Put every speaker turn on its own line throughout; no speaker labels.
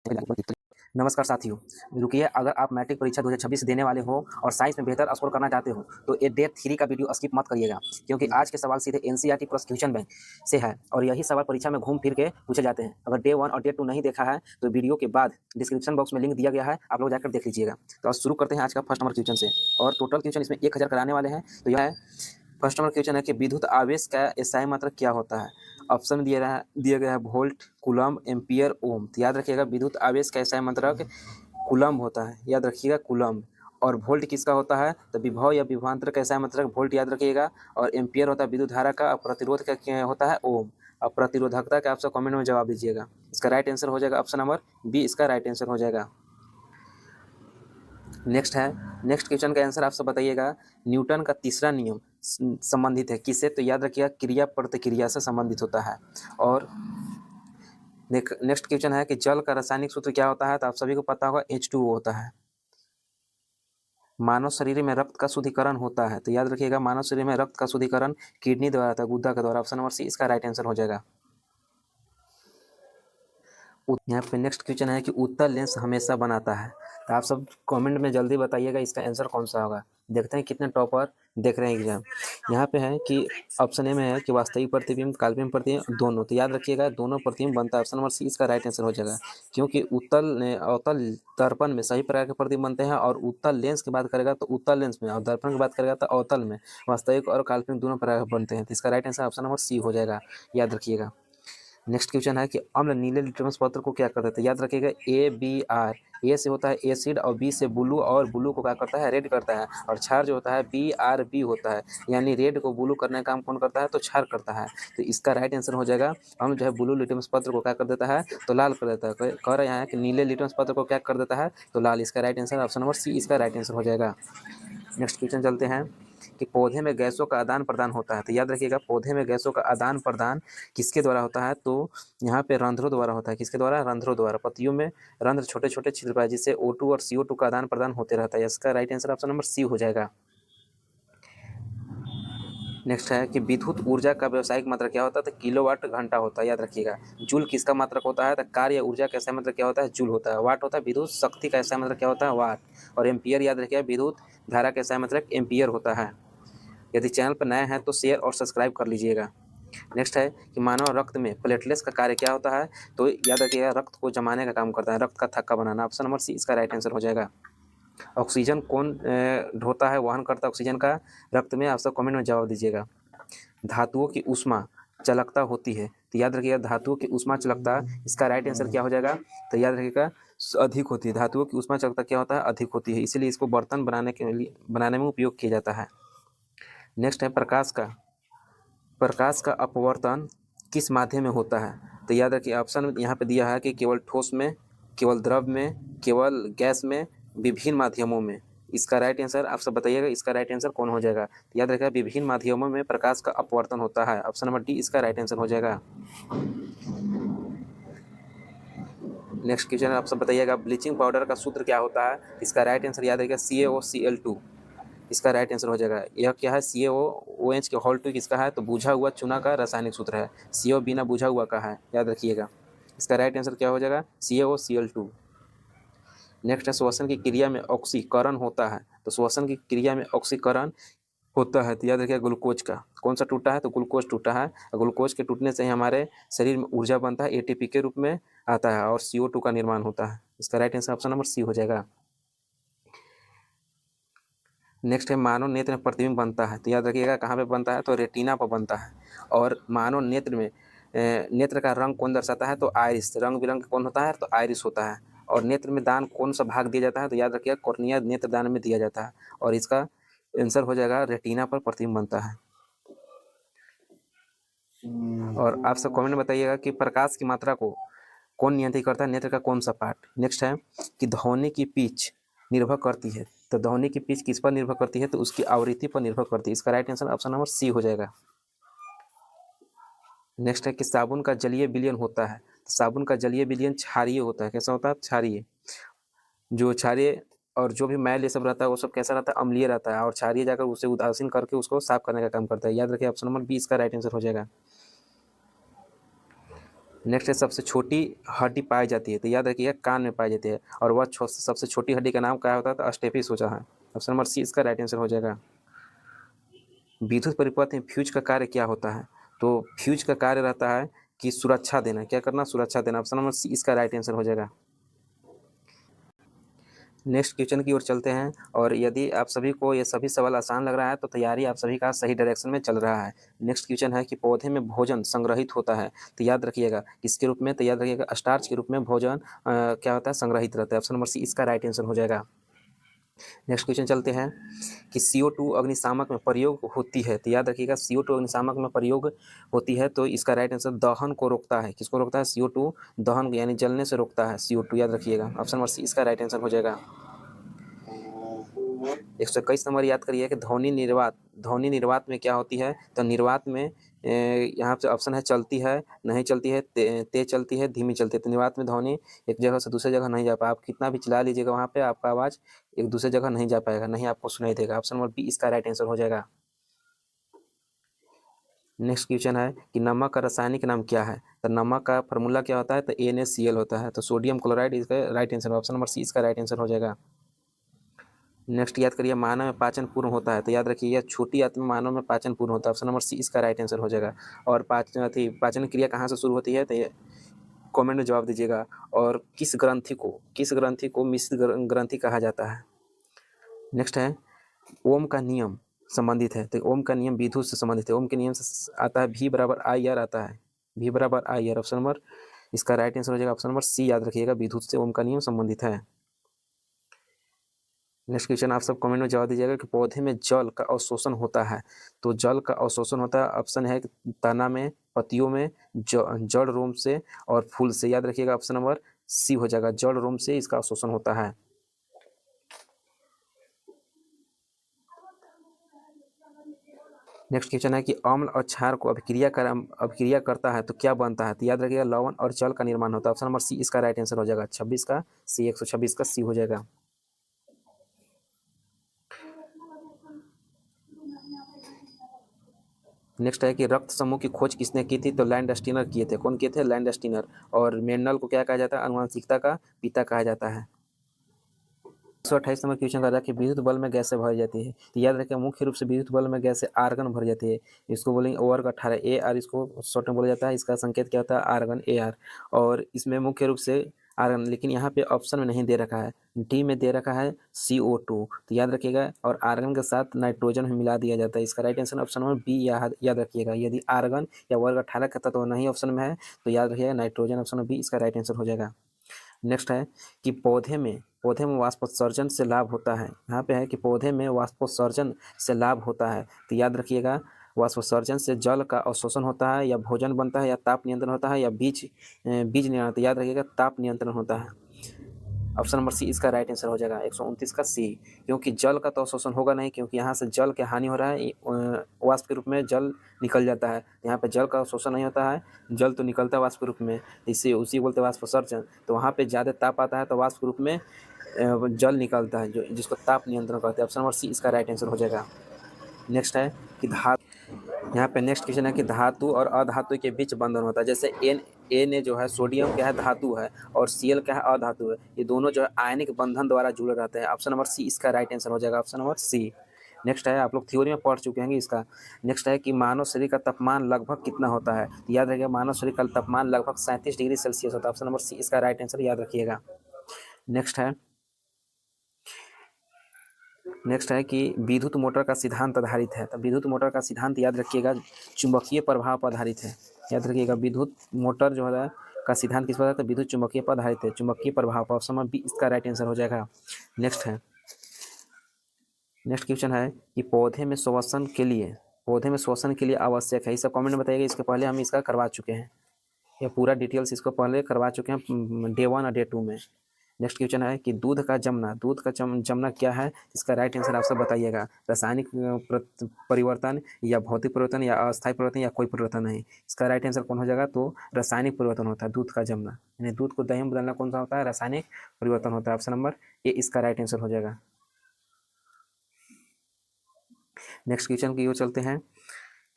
नमस्कार साथियों, रुकिए अगर आप मैट्रिक परीक्षा 2026 देने वाले हो और साइंस में बेहतर स्कोर करना चाहते हो तो ये डे 3 का वीडियो स्किप मत करिएगा, क्योंकि आज के सवाल सीधे एनसीईआरटी प्लस क्वेश्चन बैंक से है और यही सवाल परीक्षा में घूम फिर के पूछे जाते हैं। अगर डे 1 और डे 2 नहीं देखा है तो वीडियो के बाद डिस्क्रिप्शन बॉक्स में लिंक दिया गया है, आप लोग जाकर देख लीजिएगा। तो आज शुरू करते हैं आज का फर्स्ट नंबर क्वेश्चन से और टोटल क्वेश्चन इसमें 1000 कराने वाले हैं। तो यह है फर्स्ट नंबर क्वेश्चन है कि विद्युत आवेश का एसआई मात्रक क्या होता है। ऑप्शन दिया गया है वोल्ट, कूलम, एम्पियर, ओम। तो याद रखिएगा विद्युत आवेश का एसआई मात्रक कूलम होता है, याद रखिएगा कूलम। और वोल्ट किसका होता है तो विभव या विभवांतर का एसआई मात्रक वोल्ट, याद रखिएगा। और एम्पियर होता है विद्युत धारा का, और प्रतिरोध का क्या होता है ओम। और प्रतिरोधकता का आप सब कमेंट में जवाब दीजिएगा। इसका राइट आंसर हो जाएगा ऑप्शन नंबर बी, इसका राइट आंसर हो जाएगा। नेक्स्ट क्वेश्चन का आंसर आप सब बताइएगा। न्यूटन का तीसरा नियम संबंधित है किससे, तो याद रखिएगा क्रिया प्रतिक्रिया से संबंधित होता है। और नेक्स्ट क्वेश्चन है कि जल का रासायनिक सूत्र क्या होता है, तो आप सभी को पता होगा H2O होता है। मानव शरीर में रक्त का शुद्धिकरण होता है, तो याद रखिएगा मानव शरीर में रक्त का शुद्धिकरण किडनी द्वारा होता है, गुर्दा के द्वारा। ऑप्शन नंबर सी इसका राइट आंसर हो जाएगा। यहाँ पे नेक्स्ट क्वेश्चन है कि उत्तल लेंस हमेशा बनाता है, तो आप सब कमेंट में जल्दी बताइएगा इसका आंसर कौन सा होगा। देखते हैं कितने टॉपर देख रहे हैं एग्जाम। यहाँ पे है कि ऑप्शन ए में है कि वास्तविक प्रतिबिंब, काल्पनिक प्रतिबिंब, दोनों। तो याद रखिएगा दोनों प्रतिबिंब बनता है, ऑप्शन नंबर सी इसका राइट आंसर हो जाएगा। क्योंकि अवतल दर्पण में सभी प्रकार के प्रतिबिंब बनते हैं, और उत्तल लेंस की बात करेगा तो उत्तल लेंस में, और दर्पण की बात करेगा तो अवतल में वास्तविक और काल्पनिक दोनों प्रकार के बनते हैं। तो इसका right answer option number C हो जाएगा, याद रखिएगा। नेक्स्ट क्वेश्चन है कि अम्ल नीले लिटमस पत्र को क्या करता है, तो याद रखिएगा ABR। ए से होता है एसिड, और बी से ब्लू, और ब्लू को क्या करता है रेड करता है। और क्षार जो होता है BRB होता है, यानी रेड को ब्लू करने का काम कौन करता है तो क्षार करता है। तो इसका राइट आंसर हो जाएगा अम्ल जो है ब्लू लिटमस पत्र को क्या कर देता है तो लाल कर देता है। कह रहे हैं कि नीले लिटमस पत्र को क्या कर देता है तो लाल। इसका right answer option number C इसका राइट आंसर हो जाएगा। नेक्स्ट क्वेश्चन चलते हैं कि पौधे में गैसों का आदान प्रदान होता है, तो याद रखिएगा पौधे में गैसों का आदान प्रदान किसके द्वारा होता है, तो यहाँ पे रंध्रों द्वारा होता है। किसके द्वारा, रंध्रों द्वारा। पत्तियों में रंध्र छोटे छोटे छिद्र पाए, जिससे O2 और CO2 का आदान प्रदान होते रहता है। इसका right answer option number C हो जाएगा। नेक्स्ट है कि विद्युत ऊर्जा का व्यावसायिक मात्रक क्या होता है, तो किलोवाट घंटा होता है, याद रखिएगा। जूल किसका मात्रक होता है, तो कार्य या ऊर्जा का ऐसा मात्रक क्या होता है जूल होता है। वाट होता है विद्युत शक्ति का ऐसा मात्रक क्या होता है वाट। और एम्पियर याद रखिएगा विद्युत धारा का ऐसा मात्रक एम्पियर होता है। यदि चैनल पर नए हैं तो शेयर और सब्सक्राइब कर लीजिएगा। नेक्स्ट है कि मानव रक्त में प्लेटलेट्स का कार्य क्या होता है, तो याद रखिएगा रक्त को जमाने का काम करता है, रक्त का थक्का बनाना। ऑप्शन नंबर सी इसका राइट आंसर हो जाएगा। ऑक्सीजन कौन ढोता है, वहन करता है ऑक्सीजन का रक्त में, आप सब कमेंट में जवाब दीजिएगा। धातुओं की ऊष्मा चालकता होती है, तो याद रखिएगा धातुओं की ऊष्मा चालकता, इसका राइट आंसर क्या हो जाएगा, तो याद रखिएगा अधिक होती है। धातुओं की ऊष्मा चालकता क्या होता है अधिक होती है, इसीलिए इसको बर्तन बनाने में उपयोग किया जाता है। नेक्स्ट है प्रकाश का अपवर्तन किस माध्यम में होता है, तो याद रखिए ऑप्शन यहाँ पे दिया है कि केवल ठोस में, केवल द्रव में, केवल गैस में, विभिन्न माध्यमों में। इसका राइट आंसर आप सब बताइएगा, इसका राइट आंसर कौन हो जाएगा। तो याद रखिएगा विभिन्न माध्यमों में प्रकाश का अपवर्तन होता है, ऑप्शन नंबर डी इसका राइट आंसर हो जाएगा। नेक्स्ट क्वेश्चन आप सब बताइएगा ब्लीचिंग पाउडर का सूत्र क्या होता है, इसका राइट आंसर याद रखिएगा CaOCl2, इसका राइट आंसर हो जाएगा। यह क्या है CaOOH के होल 2 किसका है, तो बुझा हुआ चूना का रासायनिक सूत्र है। CO बिना बुझा हुआ का है, याद रखिएगा। इसका राइट आंसर क्या हो जाएगा CaOCl2। नेक्स्ट है श्वसन की क्रिया में ऑक्सीकरण होता है, तो श्वसन की क्रिया में ऑक्सीकरण होता है, तो याद रखिएगा ग्लूकोज का। कौन सा टूटा है, तो ग्लूकोज टूटा है। ग्लूकोज के टूटने से ही हमारे शरीर में ऊर्जा बनता है, ATP के रूप में आता है, और CO2 का निर्माण होता है। इसका right answer option number C हो जाएगा। नेक्स्ट है मानव नेत्र में प्रतिबिंब बनता है, तो याद रखिएगा कहाँ पे बनता है, तो रेटिना पर बनता है। और मानव नेत्र में नेत्र का रंग कौन दर्शाता है, तो आइरिस, रंग बिरंग कौन होता है, तो आइरिस होता है। और नेत्र में दान कौन सा भाग दिया जाता है, तो याद रखिएगा कॉर्निया नेत्र दान में दिया जाता है, और इसका आंसर हो जाएगा रेटिना पर प्रतिबिंब बनता है। और आप सब कमेंट में बताइएगा कि प्रकाश की मात्रा को कौन नियंत्रित करता है, नेत्र का कौन सा पार्ट। नेक्स्ट है कि ध्वनि की पिच निर्भर करती है, तो ध्वनि की पिच किस पर निर्भर करती है, तो उसकी आवृत्ति पर निर्भर करती है। इसका right answer option number C हो जाएगा। नेक्स्ट है कि साबुन का जलीय विलयन होता है, तो साबुन का जलीय विलयन क्षारीय होता है। कैसा होता है, क्षारीय। जो क्षारीय और जो भी मैल ये सब रहता है वो सब कैसा रहता है, अम्लीय रहता है, और क्षारीय जाकर उसे उदासीन करके उसको साफ करने का काम करता है। याद रखिए ऑप्शन नंबर बी इसका राइट आंसर हो जाएगा। नेक्स्ट है सबसे छोटी हड्डी पाई जाती है, तो याद रखिएगा कान में पाई जाती है, और वह सबसे छोटी हड्डी का नाम क्या होता है, तो स्टेपिस होता है। ऑप्शन नंबर सी इसका राइट आंसर हो जाएगा। विद्युत परिपथ में फ्यूज का कार्य क्या होता है, तो फ्यूज का कार्य रहता है कि सुरक्षा देना, क्या करना, सुरक्षा देना। ऑप्शन नंबर सी इसका राइट आंसर हो जाएगा। नेक्स्ट क्वेश्चन की ओर चलते हैं, और यदि आप सभी को ये सभी सवाल आसान लग रहा है तो तैयारी आप सभी का सही डायरेक्शन में चल रहा है। नेक्स्ट क्वेश्चन है कि पौधे में भोजन संग्रहित होता है, तो याद रखिएगा किसके रूप में, तो याद रखिएगा स्टार्च के रूप में भोजन क्या होता है, संग्रहित रहता है। ऑप्शन नंबर सी इसका राइट आंसर हो जाएगा। नेक्स्ट क्वेश्चन चलते हैं कि CO2 अग्निशामक में प्रयोग होती है, तो याद रखिएगा CO2 अग्निशामक में प्रयोग होती है, तो इसका राइट आंसर दहन को रोकता है। किसको रोकता है, CO2 दहन यानी जलने से रोकता है CO2, याद रखिएगा। ऑप्शन नंबर सी इसका राइट आंसर हो जाएगा। 121 नंबर याद करिए कि ध्वनि निर्वात में क्या होती है, तो निर्वात में यहाँ पे ऑप्शन है चलती है, नहीं चलती है, तेज चलती है, धीमी चलती है। तो निर्वात में ध्वनि एक जगह से दूसरी जगह नहीं जा पाए, आप कितना भी चिल्ला लीजिएगा वहाँ पे आपका आवाज़ एक दूसरी जगह नहीं जा पाएगा, नहीं आपको सुनाई देगा। ऑप्शन नंबर बी इसका राइट आंसर हो जाएगा। नेक्स्ट क्वेश्चन है कि नमक का रासायनिक नाम क्या है, तो नमक का फार्मूला क्या होता है, तो NaCl होता है, तो सोडियम क्लोराइड इसका right answer. Option number C इसका राइट आंसर हो जाएगा। नेक्स्ट याद करिए मानव में पाचन पूर्ण होता है, तो याद रखिए छोटी आंत में मानव में पाचन पूर्ण होता है। ऑप्शन नंबर सी इसका राइट आंसर हो जाएगा। और पाचन क्रिया कहाँ से शुरू होती है, तो ये कमेंट में जवाब दीजिएगा। और किस ग्रंथि को मिश्र ग्रंथि कहा जाता है। नेक्स्ट है ओम का नियम संबंधित है, तो ओम का नियम विद्युत से संबंधित है। ओम के नियम से आता है V = IR आता है, V = IR। ऑप्शन नंबर इसका राइट आंसर हो जाएगा। ऑप्शन नंबर सी याद रखिएगा, विद्युत से ओम का नियम संबंधित है। नेक्स्ट क्वेश्चन आप सब कमेंट में जवाब दीजिएगा कि पौधे में जल का अवशोषण होता है, तो जल का अवशोषण होता है, ऑप्शन है तना में, पत्तियों में, जड़ रोम से और फूल से। याद रखिएगा ऑप्शन नंबर सी हो जाएगा, जड़ रोम से इसका अवशोषण होता है। नेक्स्ट क्वेश्चन है कि अम्ल और क्षार को अभिक्रिया करता है तो क्या बनता है, तो याद रखिएगा लवण और जल का निर्माण होता है। ऑप्शन नंबर सी इसका राइट आंसर हो जाएगा। 26 का सी, 126 का सी हो जाएगा। नेक्स्ट है कि रक्त समूह की खोज किसने की थी, तो लैंडस्टीनर किए थे। कौन किए थे, लैंडस्टीनर। और मेंडल को क्या कहा जाता है, आनुवंशिकता का पिता कहा जाता है। 128 नंबर क्वेश्चन कर रहा है कि विद्युत बल में गैसें भरी जाती है, तो याद रखें मुख्य रूप से विद्युत बल में गैसें आर्गन भरी जाती है। इसको बोलेंगे वर्ग 18 AR, इसको शॉर्ट में बोला जाता है। इसका संकेत क्या होता है, आर्गन AR। और इसमें मुख्य रूप से आर्गन, लेकिन यहाँ पे ऑप्शन में नहीं दे रखा है, डी में दे रखा है CO2, तो याद रखिएगा। और आर्गन के साथ नाइट्रोजन भी मिला दिया जाता है। इसका right answer option number B याद रखिएगा। यदि आर्गन या वर्ग 18 का तत्व नहीं ऑप्शन में है तो याद रखिएगा नाइट्रोजन, ऑप्शन नंबर बी इसका राइट आंसर हो जाएगा। नेक्स्ट है कि पौधे में वाष्पोत्सर्जन से लाभ होता है। यहाँ पे है कि पौधे में वाष्पोत्सर्जन से लाभ होता है, तो याद रखिएगा वाष्पोत्सर्जन से जल का अवशोषण होता है, या भोजन बनता है, या ताप नियंत्रण होता है, या बीज नियंत्रण। तो याद रखिएगा ताप नियंत्रण होता है। ऑप्शन नंबर सी इसका राइट आंसर हो जाएगा। 129 का सी, क्योंकि जल का तो अवशोषण होगा नहीं, क्योंकि यहाँ से जल के हानि हो रहा है, वाष्प के रूप में जल निकल जाता है। यहाँ पे जल का अवशोषण नहीं होता है, जल तो निकलता है वाष्प के रूप में, इसे उसी बोलते हैं वाष्पोत्सर्जन। तो वहाँ पे ज़्यादा ताप आता है तो वाष्प के रूप में जल निकलता है, जो जिसको ताप नियंत्रण कहते हैं। ऑप्शन नंबर सी इसका राइट आंसर हो जाएगा। नेक्स्ट है कि यहाँ पे नेक्स्ट क्वेश्चन है कि धातु और अधातु के बीच बंधन होता है। जैसे एन जो है सोडियम क्या है, धातु है, और Cl क्या है, अधातु है। ये दोनों जो है आयनिक बंधन द्वारा जुड़े रहते हैं। ऑप्शन नंबर सी इसका राइट आंसर हो जाएगा। ऑप्शन नंबर सी। नेक्स्ट है, आप लोग थ्योरी में पढ़ चुके हैं इसका। नेक्स्ट है कि मानव शरीर का तापमान लगभग कितना होता है, तो याद रखिएगा मानव शरीर का तापमान लगभग 37 डिग्री सेल्सियस होता है। ऑप्शन नंबर सी इसका राइट आंसर याद रखिएगा। नेक्स्ट है कि विद्युत मोटर का सिद्धांत आधारित है, तो विद्युत मोटर का सिद्धांत याद रखिएगा चुंबकीय प्रभाव पर आधारित है। याद रखिएगा विद्युत मोटर जो है का सिद्धांत किस पर है, तो विद्युत चुंबकीय पर आधारित है, चुंबकीय प्रभाव पर। ऑप्शन बी इसका राइट आंसर हो जाएगा। नेक्स्ट क्वेश्चन है कि पौधे में श्वसन के लिए आवश्यक है, इसे कमेंट में बताइएगा। इसके पहले हम इसका करवा चुके हैं, ये पूरा डिटेल्स इसको पहले करवा चुके हैं डे 1 और डे 2 में। नेक्स्ट क्वेश्चन है कि दूध का जमना क्या है, इसका राइट आंसर आप सब बताइएगा। रासायनिक परिवर्तन, या भौतिक परिवर्तन, या अस्थायी परिवर्तन, या कोई परिवर्तन नहीं। इसका राइट आंसर कौन हो जाएगा, तो रासायनिक परिवर्तन होता है दूध का जमना, यानी दूध को दही में बदलना कौन सा होता है, रासायनिक परिवर्तन होता है। ऑप्शन नंबर ए इसका राइट आंसर हो जाएगा। नेक्स्ट क्वेश्चन की ओर चलते हैं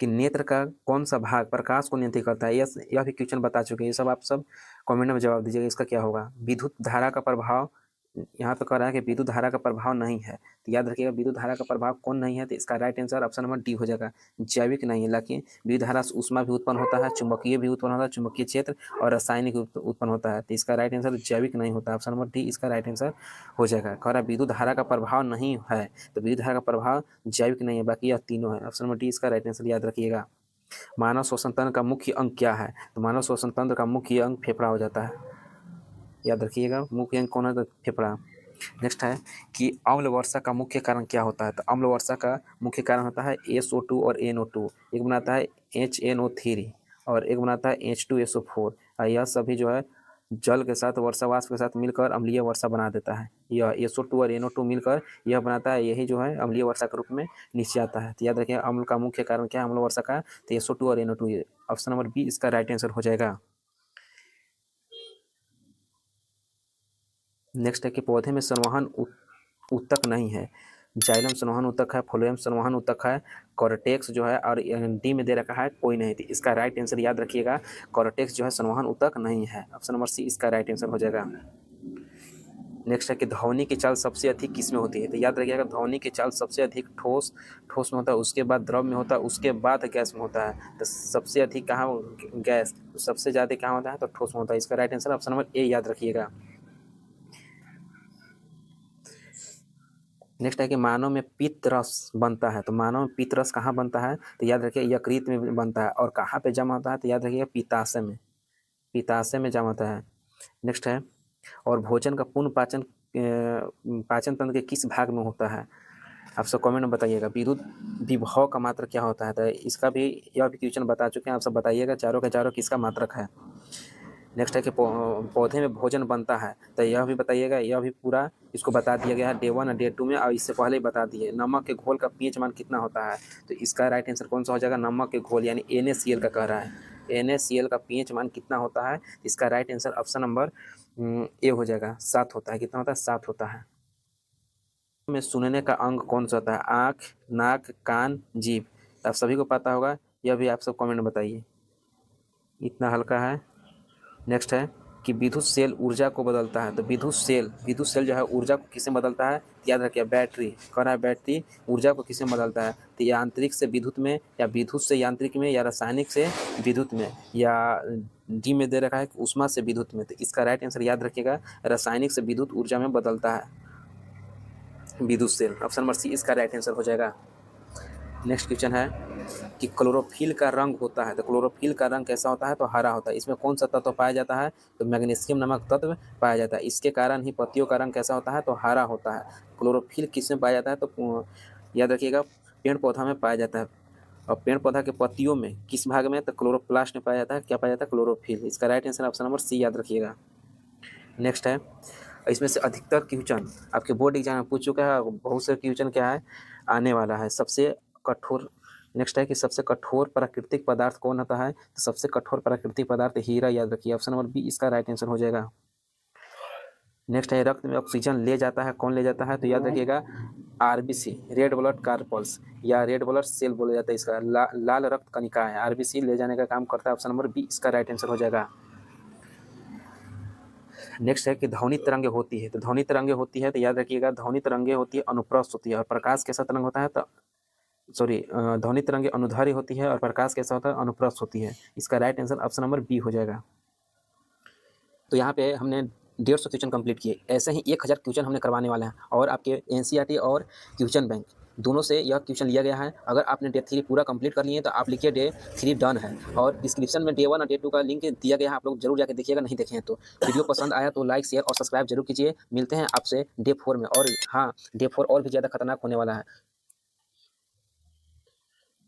कि नेत्र का कौन सा भाग प्रकाश को नियंत्रित करता है, यह भी क्वेश्चन बता चुके हैं। ये सब आप सब कमेंट में जवाब दीजिएगा, इसका क्या होगा। विद्युत धारा का प्रभाव, यहाँ पे कह रहा है कि विद्युत धारा का प्रभाव नहीं है, तो याद रखिएगा विद्युत धारा का प्रभाव कौन नहीं है, तो इसका right answer option number D हो जाएगा, जैविक नहीं है। लेकिन विद्युत धारा से ऊष्मा भी उत्पन्न होता है, चुंबकीय भी उत्पन्न होता है, चुंबकीय क्षेत्र और रासायनिक उत्पन्न होता है, तो इसका राइट आंसर जैविक नहीं होता, ऑप्शन नंबर डी इसका राइट आंसर हो जाएगा। कह रहा है विद्युत धारा का प्रभाव नहीं है, तो विद्युत धारा का प्रभाव जैविक नहीं है, बाकी यह तीनों है, ऑप्शन नंबर डी इसका राइट आंसर याद रखिएगा। मानव श्वसन तंत्र का मुख्य अंग क्या है, तो मानव श्वसन तंत्र का मुख्य अंग फेफड़ा हो जाता है, याद रखिएगा मुख्य अंग कौन है, तो फेफड़ा। नेक्स्ट है कि अम्ल वर्षा का मुख्य कारण क्या होता है, तो अम्ल वर्षा का मुख्य कारण होता है SO2 और NO2, एक बनाता है HNO3 और एक बनाता है H2SO4, और यह सभी जो है जल के साथ वर्षा वाष्प के साथ मिलकर अम्लीय वर्षा बना देता है। यह SO2 और NO2 मिलकर यह बनाता है, यही जो है अम्लीय वर्षा के रूप में नीचे आता है। तो याद रखिए अम्ल का मुख्य कारण क्या है अम्ल वर्षा का, तो SO2 और NO2, ऑप्शन नंबर बी इसका राइट आंसर हो जाएगा। नेक्स्ट है कि पौधे में संवहन ऊतक नहीं है, जाइलम संवहन ऊतक है, फ्लोएम संवहन ऊतक है, कॉर्टेक्स जो है, और डी में दे रखा है कोई नहीं, तो इसका राइट आंसर याद रखिएगा कॉर्टेक्स जो है संवहन ऊतक नहीं है, ऑप्शन नंबर सी इसका राइट आंसर हो जाएगा। नेक्स्ट है कि ध्वनि की चाल सबसे अधिक किस में होती है, तो याद रखिएगा ध्वनि की चाल सबसे अधिक ठोस में होता है, उसके बाद द्रव में होता है, उसके बाद गैस में होता है, तो सबसे अधिक कहाँ गैस, तो सबसे ज़्यादा कहाँ होता है, तो ठोस में होता है, इसका right answer option number A याद रखिएगा। नेक्स्ट है कि मानव में पित्त रस बनता है, तो मानव में पित्त रस कहाँ बनता है, तो याद रखिए यकृत में बनता है, और कहाँ पे जमा होता है, तो याद रखिएगा पित्ताशय में जमा होता है। नेक्स्ट है और भोजन का पूर्ण पाचन तंत्र के किस भाग में होता है, आप सब कमेंट में बताइएगा। विद्युत विभव का मात्रक क्या होता है, तो इसका भी यह भी क्वेश्चन बता चुके हैं, आप सब बताइएगा चारों के चारों किसका मात्रक है। नेक्स्ट है कि पौधे में भोजन बनता है, तो यह भी बताइएगा, यह भी पूरा इसको बता दिया गया है डे 1 और डे 2 में, और इससे पहले ही बता दिए। नमक के घोल का पीएच मान कितना होता है, तो इसका राइट आंसर कौन सा हो जाएगा, नमक के घोल यानी NaCl का कह रहा है, NaCl का पीएच मान कितना होता है, इसका right answer option number A हो जाएगा, 7 होता है, कितना होता है, 7 होता है। में सुनने का अंग कौन सा होता है, आँख, नाक, कान, जीभ, आप सभी को पता होगा, यह भी आप सब कमेंट में बताइए, इतना हल्का है। नेक्स्ट है कि विद्युत सेल ऊर्जा को बदलता है, तो विद्युत सेल जो है ऊर्जा को किसमें बदलता है, याद रखिए बैटरी, कह रहा है बैटरी ऊर्जा को किसमें बदलता है, तो यांत्रिक से विद्युत में, या विद्युत से यांत्रिक में, या रासायनिक से विद्युत में, या डी में दे रखा है कि ऊष्मा से विद्युत में, तो इसका राइट आंसर याद रखिएगा रासायनिक से विद्युत ऊर्जा में बदलता है विद्युत सेल, ऑप्शन नंबर सी इसका राइट आंसर हो जाएगा। नेक्स्ट क्वेश्चन है कि क्लोरोफिल का रंग होता है, तो क्लोरोफिल का रंग कैसा होता है, तो हरा होता है, इसमें कौन सा तत्व पाया जाता है, तो मैग्नीशियम नामक तत्व पाया जाता है, इसके कारण ही पत्तियों का रंग कैसा होता है, तो हरा होता है। क्लोरोफिल किसमें पाया जाता है, तो याद रखिएगा पेड़ पौधा में पाया जाता है, और पेड़ पौधा के पत्तियों में किस भाग में, तो क्लोरोप्लास्ट में पाया जाता है, क्या पाया जाता है, क्लोरोफिल, इसका right answer option number C याद रखिएगा। नेक्स्ट है इसमें से अधिकतर क्वेश्चन आपके बोर्ड एग्जाम में पूछ चुका है, बहुत से क्वेश्चन क्या है आने वाला है। सबसे कठोर, नेक्स्ट है कि सबसे कठोर प्राकृतिक पदार्थ कौन होता है, तो सबसे कठोर प्राकृतिक पदार्थ हीरा, याद रखिए, ऑप्शन नंबर बी इसका राइट आंसर हो जाएगा। नेक्स्ट है रक्त में ऑक्सीजन ले जाता है, कौन ले जाता है, तो याद रखिएगा RBC, रेड ब्लड कार्पल्स, या रेड ब्लड सेल बोला जाता है, इसका लाल रक्त कणिका है, RBC ले जाने का काम करता है, ऑप्शन नंबर बी इसका राइट आंसर हो जाएगा। नेक्स्ट है कि ध्वनि तरंगे होती है, तो ध्वनि तरंगे होती है, तो याद रखिएगा ध्वनि तरंगे होती है अनुप्रस्थ होती है, और प्रकाश कैसा तरंग होता है, तो ध्वनि तरंगे अनुदैर्ध्य होती है, और प्रकाश कैसा होता है, अनुप्रस्थ होती है, इसका right answer option number B हो जाएगा। तो यहाँ पे हमने 150 क्वेश्चन कंप्लीट किए, ऐसे ही 1000 क्वेश्चन हमने करवाने वाले हैं, और आपके NCERT और क्वेश्चन बैंक दोनों से यह क्वेश्चन लिया गया है। अगर आपने डे 3 पूरा कंप्लीट कर लिए तो आप लिखिए डे 3 डन है, और डिस्क्रिप्शन में डे 1 और डे 2 का लिंक दिया गया है, आप लोग जरूर जाके देखिएगा, नहीं देखे हैं तो। वीडियो पसंद आया तो लाइक शेयर और सब्सक्राइब जरूर कीजिए। मिलते हैं आपसे डे 4 में, और हाँ डे 4 और भी ज़्यादा खतरनाक होने वाला है।